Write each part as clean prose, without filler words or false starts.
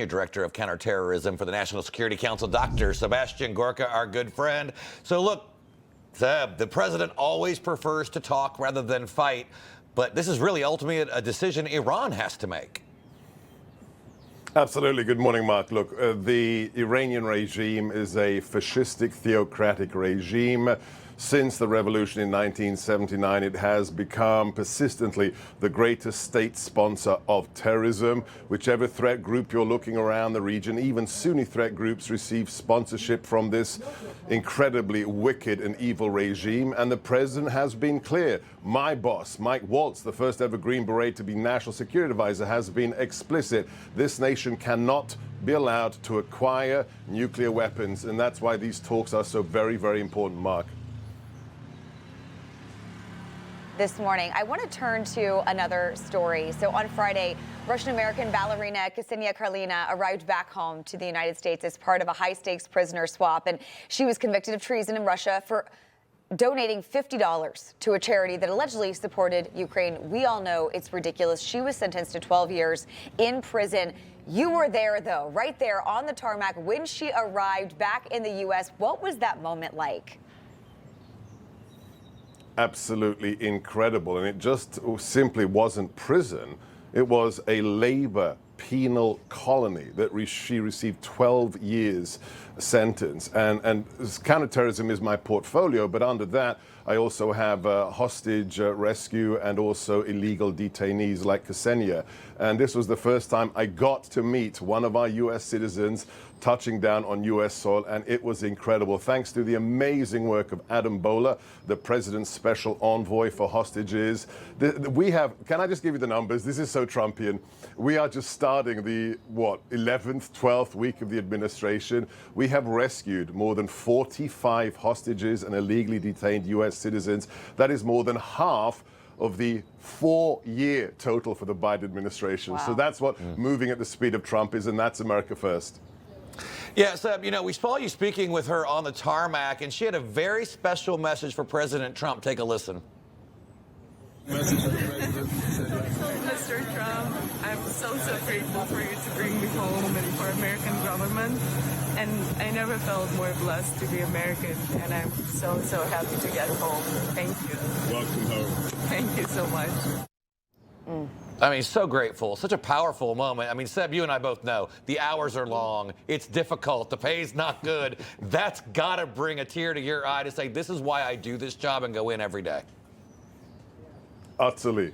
Director of Counterterrorism for the National Security Council, Dr. Sebastian Gorka, our good friend. So look, Seb, the president always prefers to talk rather than fight, but this is really ultimately a decision Iran has to make. Absolutely. Good morning, Mark. Look, the Iranian regime is a fascistic, theocratic regime. Since the revolution in 1979, it has become persistently the greatest state sponsor of terrorism. Whichever threat group you're looking around the region, even Sunni threat groups receive sponsorship from this incredibly wicked and evil regime. And the president has been clear. My boss, Mike Waltz, the first ever Green Beret to be National Security Advisor, has been explicit. This nation cannot be allowed to acquire nuclear weapons. And that's why these talks are so very, very important, Mark. This morning, I want to turn to another story. So on Friday, Russian-American ballerina Ksenia Karelina arrived back home to the United States as part of a high-stakes prisoner swap, and she was convicted of treason in Russia for donating $50 to a charity that allegedly supported Ukraine. We all know it's ridiculous. She was sentenced to 12 years in prison. You were there, though, right there on the tarmac when she arrived back in the U.S. What was that moment like? Absolutely incredible. And it just simply wasn't prison. It was a labor penal colony that she received 12 years sentence. And counterterrorism is my portfolio, but under that, I also have hostage rescue and also illegal detainees like Ksenia. And this was the first time I got to meet one of our U.S. citizens touching down on U.S. soil, and it was incredible. Thanks to the amazing work of Adam Bowler, the president's special envoy for hostages. We have, can I just give you the numbers? This is so Trumpian. We are just starting the, 11th, 12th week of the administration. We have rescued more than 45 hostages and illegally detained U.S. citizens. That is more than half of the 4-year total for the Biden administration. Wow. So that's what moving at the speed of Trump is, and that's America first. Yeah, Seb, you know, we saw you speaking with her on the tarmac, and she had a very special message for President Trump. Take a listen. Mr. Trump, I'm so grateful for you to bring me home and for American government. And I never felt more blessed to be American, and I'm so happy to get home. Thank you. Welcome home. Thank you so much. I mean, so grateful. Such a powerful moment. I mean, Seb, you and I both know the hours are long. It's difficult. The pay's not good. That's got to bring a tear to your eye to say, this is why I do this job and go in every day. Utterly,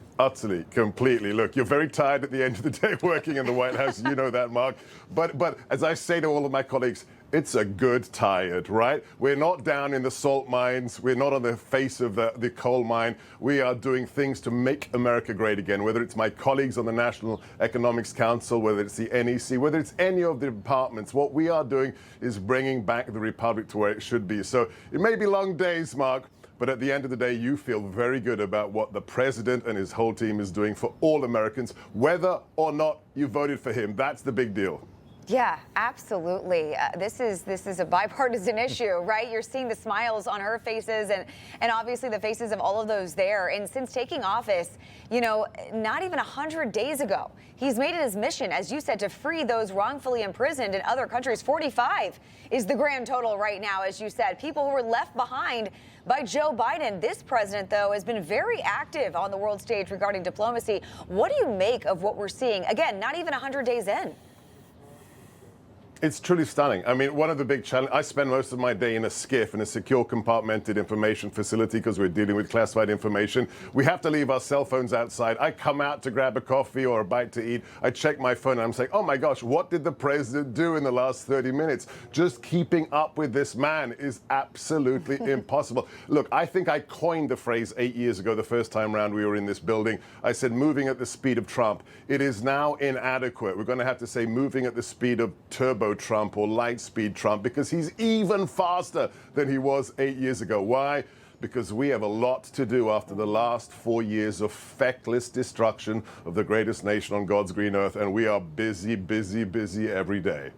completely. Look, you're very tired at the end of the day working in the White House. You know that, Mark. But as I say to all of my colleagues, it's a good tired, right? We're not down in the salt mines. We're not on the face of the coal mine. We are doing things to make America great again, whether it's my colleagues on the National Economics Council, whether it's the NEC, whether it's any of the departments. What we are doing is bringing back the Republic to where it should be. So it may be long days, Mark, but at the end of the day, you feel very good about what the president and his whole team is doing for all Americans, whether or not you voted for him. That's the big deal. Yeah, absolutely. This is a bipartisan issue, right? You're seeing the smiles on her faces and obviously the faces of all of those there. And since taking office, you know, not even 100 days ago, he's made it his mission, as you said, to free those wrongfully imprisoned in other countries. 45 is the grand total right now, as you said. People who were left behind by Joe Biden. This president, though, has been very active on the world stage regarding diplomacy. What do you make of what we're seeing? Again, not even 100 days in. It's truly stunning. I mean, one of the big challenges, I spend most of my day in a SCIF, in a secure compartmented information facility, because we're dealing with classified information. We have to leave our cell phones outside. I come out to grab a coffee or a bite to eat. I check my phone and I'm saying, oh my gosh, what did the president do in the last 30 minutes? Just keeping up with this man is absolutely impossible. Look, I think I coined the phrase 8 years ago, the first time round we were in this building. I said, moving at the speed of Trump. It is now inadequate. We're going to have to say moving at the speed of Turbo Trump or light speed Trump, because he's even faster than he was 8 years ago. Why? Because we have a lot to do after the last 4 years of feckless destruction of the greatest nation on God's green earth, and we are busy every day.